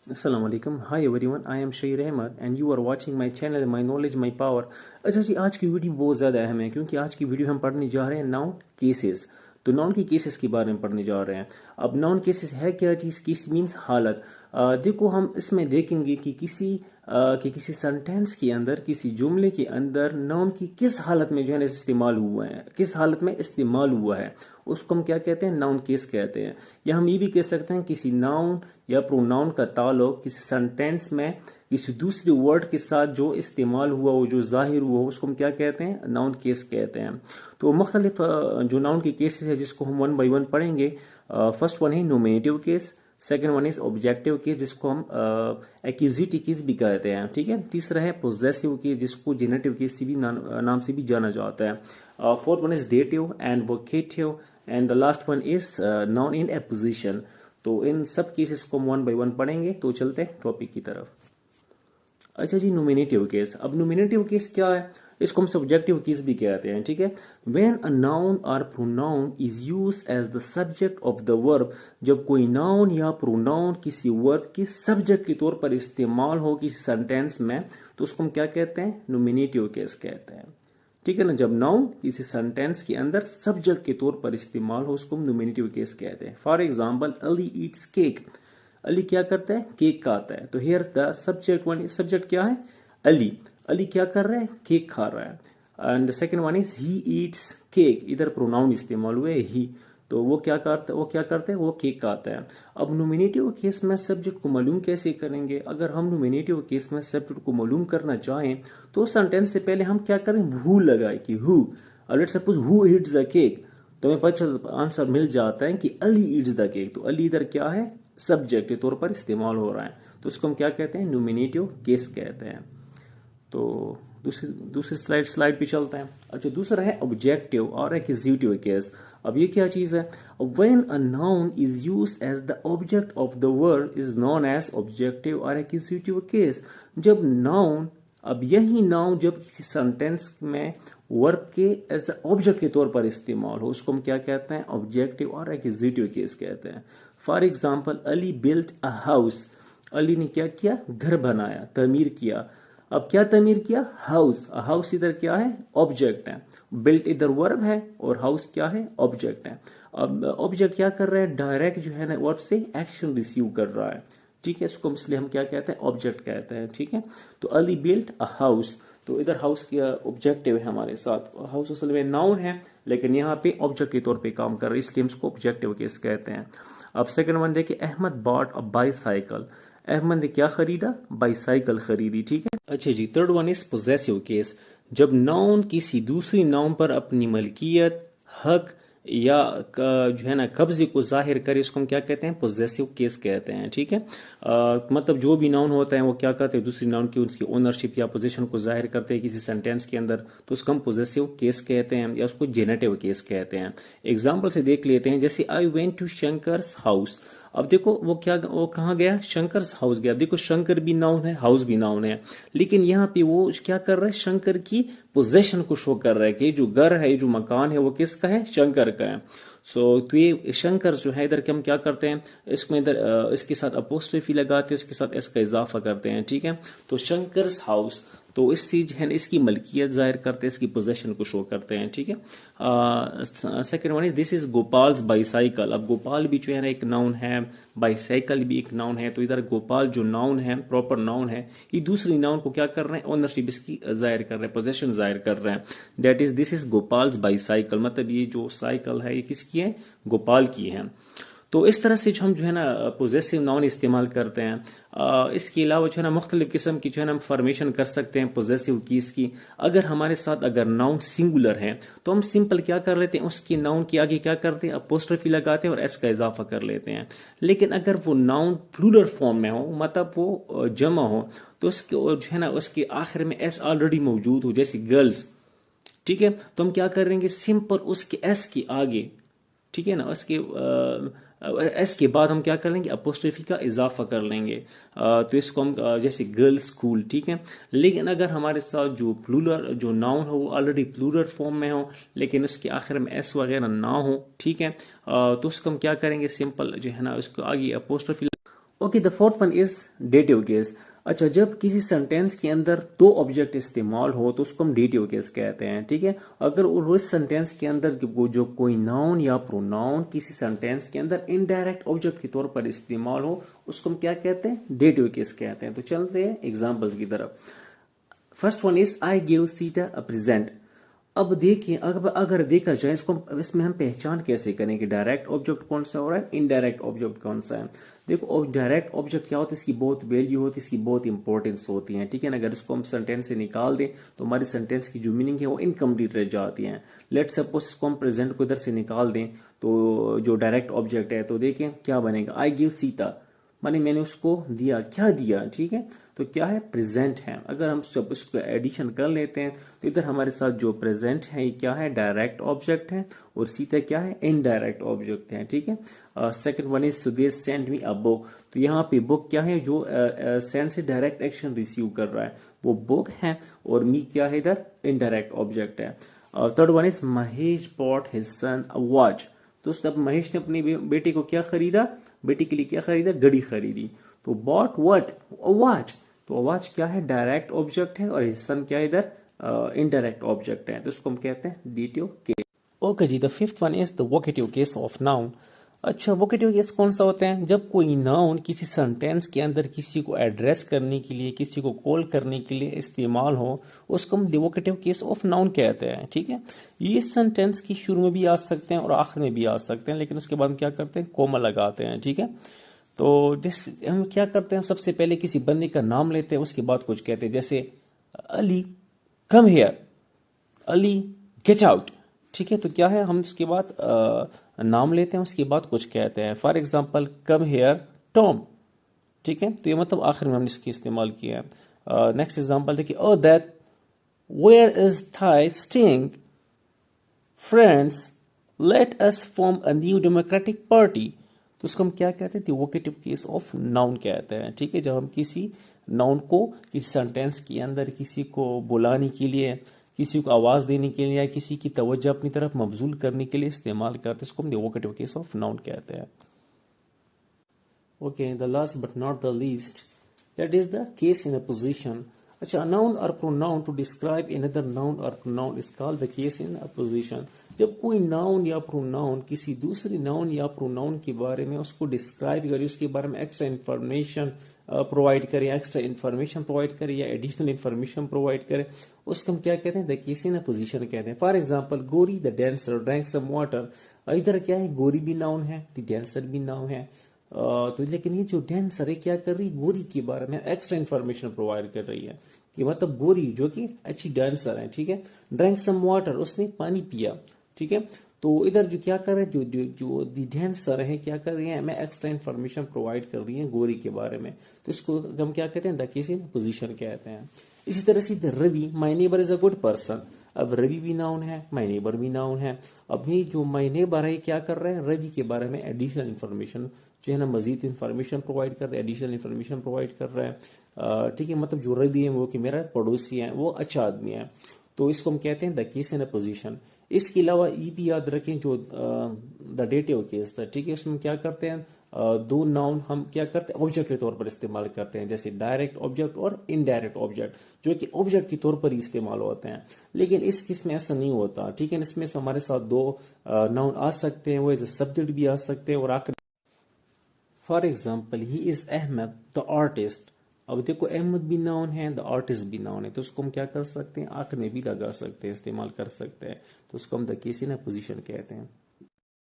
Assalamu alaikum. Hi everyone, I am Shahir Ahmed and you are watching my channel My Knowledge My Power. अच्छा जी, आज की video बहुत ज़्यादा अहम है क्योंकि आज की वीडियो हम पढ़ने जा रहे हैं नाउन केसेस। तो नाउन की केसेस के बारे में पढ़ने जा रहे हैं। अब नाउन केसेस है क्या चीज़? केस मीन्स हालत। देखो हम इसमें देखेंगे कि किसी सेंटेंस के अंदर, किसी जुमले के अंदर नाउन की किस हालत में जो है इस्तेमाल हुआ है, किस हालत में इस्तेमाल हुआ है, उसको हम क्या कहते हैं? नाउन केस कहते हैं। या हम ये भी कह सकते हैं किसी नाउन या प्रोनाउन का ताल्लुक किसी सेंटेंस में किसी दूसरे वर्ड के साथ जो इस्तेमाल हुआ हो, जो जाहिर हुआ हो, उसको हम क्या कहते हैं? नाउन केस कहते हैं। तो मुख्तलिफ जो नाउन के केसेस है जिसको हम वन बाई वन पढ़ेंगे। फर्स्ट वन है nominative case, second one is objective case जिसको हम एक्यूजिटिव केस भी कहते हैं, ठीक है। तीसरा है पोजेसिव केस जिसको जेनेटिव केस से भी नाम से भी जाना जाता है। Fourth one is dative and vocative and the last one is noun in apposition. तो इन सब केसेस को हम वन बाई वन पढ़ेंगे। तो चलते हैं टॉपिक की तरफ। अच्छा जी, नोमिनेटिव केस। अब नोमिनेटिव केस क्या है? इसको हम सब्जेक्टिव केस भी कहते हैं, ठीक है। व्हेन अ नाउन और pronoun is use as the subject of the verb, जब कोई नाउन या प्रोनाउन किसी वर्ब के सब्जेक्ट के तौर पर इस्तेमाल हो किसी सेंटेंस में, तो उसको हम क्या कहते हैं? नोमिनेटिव केस कहते हैं, ठीक है ना। जब नाउन किसी सेंटेंस के अंदर सब्जेक्ट के तौर पर इस्तेमाल हो उसको हम नोमिनेटिव केस कहते हैं। For example, Ali Yeats cake. Ali क्या करता है? केक खाता है। तो here the subject one, subject क्या है? अली। अली क्या कर रहा है? केक खा रहा है। And the second one is he eats cake. इधर प्रोनाउन इस्तेमाल हुए ही, तो वो क्या करते हैं? वो केक खाता है। अब नोमिनेटिव केस में सब्जेक्ट को मालूम कैसे करेंगे? अगर हम नोमिनेटिव केस में सब्जेक्ट को मालूम करना चाहें तो सेंटेंस से पहले हम क्या करें? हु लगाए कि who. Let's suppose who eats the cake, तो हमें पता आंसर मिल जाता है कि अली ईट्स द केक। तो अली इधर क्या है? सब्जेक्ट के तौर पर इस्तेमाल हो रहा है, तो उसको हम क्या कहते हैं? नोमिनेटिव केस कहते हैं। तो दूसरी स्लाइड पे चलते हैं। अच्छा, दूसरा है ऑब्जेक्टिव और एक्यूजिटिव केस। अब ये क्या चीज है? When a noun is used as the object of the word is known as objective और एक्यूजिटिव केस। जब नाउन, अब यही नाउन जब किसी सेंटेंस में वर्ब के एज ऑब्जेक्ट के तौर पर इस्तेमाल हो उसको हम क्या कहते हैं? ऑब्जेक्टिव और एक्यूजिटिव केस कहते हैं। For example, Ali built a house. Ali ने क्या किया? घर बनाया, तमीर किया। अब क्या तमीर किया? हाउस। हाउस इधर क्या है? ऑब्जेक्ट है। बिल्ट इधर वर्ब है और हाउस क्या है? ऑब्जेक्ट है। अब ऑब्जेक्ट क्या कर रहा है? डायरेक्ट जो है ना वर्ब से एक्शन रिसीव कर रहा है, ठीक है। इसको इसलिए हम क्या कहते हैं? ऑब्जेक्ट कहते हैं, ठीक है। तो अली बिल्ट अ हाउस, तो इधर हाउस का ऑब्जेक्टिव है हमारे साथ। हाउस असल में नाउन है लेकिन यहाँ पे ऑब्जेक्ट के तौर पे काम कर रहा है, इसलिए हम इसको ऑब्जेक्टिव केस कहते हैं। अब सेकंड वन देखिए, Ahmed bought a bicycle. Ahmed ने क्या खरीदा? बाईसाइकिल खरीदी, ठीक है। अच्छा जी, third one is possessive case. जब नाउन किसी दूसरी नाउन पर अपनी मलकियत, हक या जो है ना कब्जे को जाहिर करे उसको हम क्या कहते हैं? पोजेसिव केस कहते हैं, ठीक है। मतलब जो भी नाउन होता है वो क्या कहते हैं? दूसरी नाउन की उसकी ओनरशिप या पोजीशन को जाहिर करते हैं किसी सेंटेंस के अंदर, तो उसको हम पोजेसिव केस कहते हैं या उसको जेनेटिव केस कहते हैं। एग्जाम्पल से देख लेते हैं, जैसे I went to Shankar's house. अब देखो वो कहाँ गया? शंकर्स हाउस गया। देखो शंकर भी नाउन है, हाउस भी नाउन है, लेकिन यहाँ पे वो क्या कर रहा है? शंकर की पोजेशन को शो कर रहा है कि जो घर है, जो मकान है वो किसका है? शंकर का है। तो ये शंकर जो है इधर हम क्या करते हैं? इसमें इधर इसके साथ अपोस्ट्रोफी लगाते हैं, इसके साथ इसका इजाफा करते हैं, ठीक है। तो शंकर्स हाउस, तो इस चीज है इसकी मलकियत जाहिर करते हैं, इसकी पोजेशन को शो करते हैं, ठीक है। Second one is this is गोपाल्स bicycle. अब गोपाल भी जो है ना एक नाउन है, बाईसाइकिल भी एक नाउन है। तो इधर गोपाल जो नाउन है, प्रॉपर नाउन है, ये दूसरी नाउन को क्या कर रहे हैं? ओनरशिप इसकी जाहिर कर रहे हैं, पोजेशन जाहिर कर रहे हैं। That is this is गोपाल्स bicycle, मतलब ये जो साइकिल है ये किसकी है? गोपाल की है। तो इस तरह से जो हम जो है ना पोजेसिव नाउन इस्तेमाल करते हैं। इसके अलावा जो है ना मुख्तलिफ किस्म की जो है ना हम फॉर्मेशन कर सकते हैं पोजेसिव कीज की। अगर हमारे साथ अगर नाउन सिंगुलर है तो हम सिंपल क्या कर लेते हैं? उसकी नाउन के आगे क्या करते हैं? अपोस्ट्रोफी लगाते हैं और एस का इजाफा कर लेते हैं। लेकिन अगर वो नाउन प्लूरल फॉर्म में हो, मतलब वो जमा हो, तो उसके जो है ना उसके आखिर में एस ऑलरेडी मौजूद हो, जैसे गर्ल्स, ठीक है। तो हम क्या करेंगे? सिंपल उसके एस के आगे, ठीक है ना, उसके एस के बाद हम क्या कर लेंगे? अपोस्ट्रोफी का इजाफा कर लेंगे। तो इसको हम जैसे गर्ल्स स्कूल, ठीक है। लेकिन अगर हमारे साथ जो प्लूरल जो नाउन हो वो ऑलरेडी प्लूरल फॉर्म में हो लेकिन उसके आखिर में एस वगैरह ना हो, ठीक है, तो उसको हम क्या करेंगे? सिंपल जो है ना उसको आगे apostrophe okay the fourth one is dative case. اچھا جب کسی سینٹینس کے اندر دو آبجیکٹ استعمال ہو تو اس کو ہم ڈیٹیو کیس کہتے ہیں. ٹھیک ہے, اگر اس سینٹینس کے اندر جو کوئی ناؤن یا پروناؤن کسی سینٹینس کے اندر انڈائریکٹ آبجیکٹ کے طور پر استعمال ہو اس کو ہم کیا کہتے ہیں, ڈیٹیو کیس کہتے ہیں. تو چلتے ہیں ایگزامپلس کی طرف. First one is I give Sita a present. اب دیکھیں اگر دیکھا جائے اس میں ہم پہچان کیسے کریں کہ ڈائریکٹ آبجیکٹ کون سا ہو رہا ہے, انڈائریکٹ آبجیکٹ کون سا ہے. دیکھو ڈائریکٹ آبجیکٹ کیا ہوتا ہے, اس کی بہت ویلیو ہوتی ہے, اس کی بہت امپورٹنس ہوتی ہے. ٹھیک ہے نا, اگر اس کو ہم سینٹینس سے نکال دیں تو ہماری سینٹینس کی جو میننگ ہے وہ انکمپلیٹ رہ جاتی ہیں. لیٹ سپوز اس کو ہم پریزنٹ کو ادھر سے نکال دیں تو جو ڈائریکٹ آبجیکٹ ہے تو دیکھیں کیا بنے گا, آئی گیو سیتا, میں نے اس کو دیا, کیا دیا. ٹھیک ہے, تو کیا ہے, پریزنٹ ہے. اگر ہم سب اس کو ایڈیشن کر لیتے ہیں تو ادھر ہمارے ساتھ جو پریزنٹ ہے یہ کیا ہے, ڈائریکٹ آبجیکٹ ہے, اور سیتا کیا ہے, انڈائریکٹ آبجیکٹ ہے. ٹھیک ہے, second one is Sudhir send me a book. تو یہاں پہ بک کیا ہے, جو سینڈ سے ڈائریکٹ ایکشن ریسیو کر رہا ہے وہ بک ہے, اور می کیا ہے ادھر, انڈائریکٹ آبجیکٹ ہے. Third one is Mahesh bought his son a watch. تو اس مہیش نے اپنی بیٹی کو کیا خریدا, بیٹی کے لیے کیا خریدا, گھڑی خریدی. تو bought what, a watch. تو واچ کیا ہے, ڈائریکٹ آبجیکٹ ہے, اور سن کیا ہے ادھر, انڈائریکٹ آبجیکٹ ہے. تو اس کو ہم کہتے ہیں ڈیٹیو کیس. اوکے جی, the fifth one is the vocative case of noun. اچھا ووکیٹیو کیس کون سا ہوتا ہے, جب کوئی ناؤن کسی سینٹینس کے اندر کسی کو ایڈریس کرنے کے لیے, کسی کو کال کرنے کے لیے استعمال ہو, اس کو ہم ووکیٹیو کیس آف ناؤن کہتے ہیں. ٹھیک ہے, یہ سینٹینس کی شروع میں بھی آ سکتے ہیں اور آخر میں بھی آ سکتے ہیں, لیکن اس کے بعد ہم کیا کرتے ہیں, کوما لگاتے ہیں. ٹھیک ہے, تو ہم کیا کرتے ہیں, سب سے پہلے کسی بندے کا نام لیتے ہیں, اس کے بعد کچھ کہتے ہیں, جیسے Ali come here, Ali get out. ٹھیک ہے, تو کیا ہے, ہم اس کے بعد نام لیتے ہیں, اس کے بعد کچھ کہتے ہیں. For example come here Tom. ٹھیک ہے, تو یہ مطلب آخر میں ہم نے اس کی استعمال کیا ہے. نیکسٹ ایگزامپل دیکھیے, O that were is thy sting friends let us form a new democratic party. تو اس کو ہم کیا کہتے ہیں, ووکیٹیو کیس آف ناؤن کہتے ہیں. ٹھیک ہے, جب ہم کسی ناؤن کو کسی سینٹینس کے اندر کسی کو بلانے کے لیے, کسی کو آواز دینے کے لیے, کسی کی توجہ اپنی طرف مبذول کرنے کے لیے استعمال کرتے ہیں, اس کو ہم ووکیٹیو کیس آف ناؤن کہتے ہیں. Okay, the last but not the least, that is the case in a position. اچھا, noun or pronoun to describe another noun or pronoun is called the case in a position. جب کوئی noun یا pronoun کسی دوسری noun یا pronoun کے بارے میں اس کو describe کرے, اس کے بارے میں extra information provide کرے, extra information provide کرے یا additional information provide کرے, اس کو ہم کیا کہتے ہیں, the case in a position کہتے ہیں. For example, Gauri the dancer drank some water. ادھر کیا ہے, گوری بھی noun ہے, the dancer بھی noun ہے. تو لیکن یہ جو ڈینسر ہے کیا کر رہی, گوری کے بارے میں ایکسٹرا انفارمیشن پرووائڈ کر رہی ہے, کہ مطلب گوری جو کہ اچھی ڈانسر ہے. ٹھیک ہے, ڈرنک سم واٹر, اس نے پانی پیا. ٹھیک ہے, تو ادھر جو کیا کر رہے ہیں, جو دی ڈانسر ہے کیا کر رہی ہیں, ہمیں ایکسٹرا انفارمیشن پرووائڈ کر رہی ہیں گوری کے بارے میں. تو اس کو ہم کیا کہتے ہیں, دا کیس ان پوزیشن کہتے ہیں. اسی طرح سے Ravi my neighbour is a good person. اب روی بھی ناؤن ہے, مائی نیبر بھی ناؤن ہے. اب یہ جو مائی نیبر ہے کیا کر رہے ہیں, روی کے بارے میں ایڈیشنل انفارمیشن جو ہے نا, مزید انفارمیشن پرووائڈ کر رہے ہیں, ایڈیشنل انفارمیشن پرووائڈ کر رہے ہیں. ٹھیک ہے, مطلب جو روی ہے وہ کہ میرا پڑوسی ہے, وہ اچھا آدمی ہے. تو اس کو ہم کہتے ہیں the case in a position. اس کے علاوہ یہ بھی یاد رکھیں جو دا ڈیٹیو کیس تھا. ٹھیک ہے, اس میں کیا کرتے ہیں, دو ناؤن ہم کیا کرتے ہیں, آبجیکٹ کے طور پر استعمال کرتے ہیں, جیسے ڈائریکٹ آبجیکٹ اور انڈائریکٹ آبجیکٹ, جو کہ آبجیکٹ کے طور پر ہی استعمال ہوتے ہیں. لیکن اس کیس میں ایسا نہیں ہوتا. ٹھیک ہے, اس میں ہمارے ساتھ دو ناؤن آ سکتے ہیں, وہ ایز اے سبجیکٹ بھی آ سکتے ہیں, اور آخر for example he is Ahmed the artist. اب دیکھو احمد بھی ناؤن ہے, دا آرٹسٹ بھی ناؤن ہے, تو اس کو ہم کیا کر سکتے ہیں, آخر میں بھی لگا سکتے ہیں, استعمال کر سکتے ہیں. تو اس کو ہم the case in a position کہتے ہیں.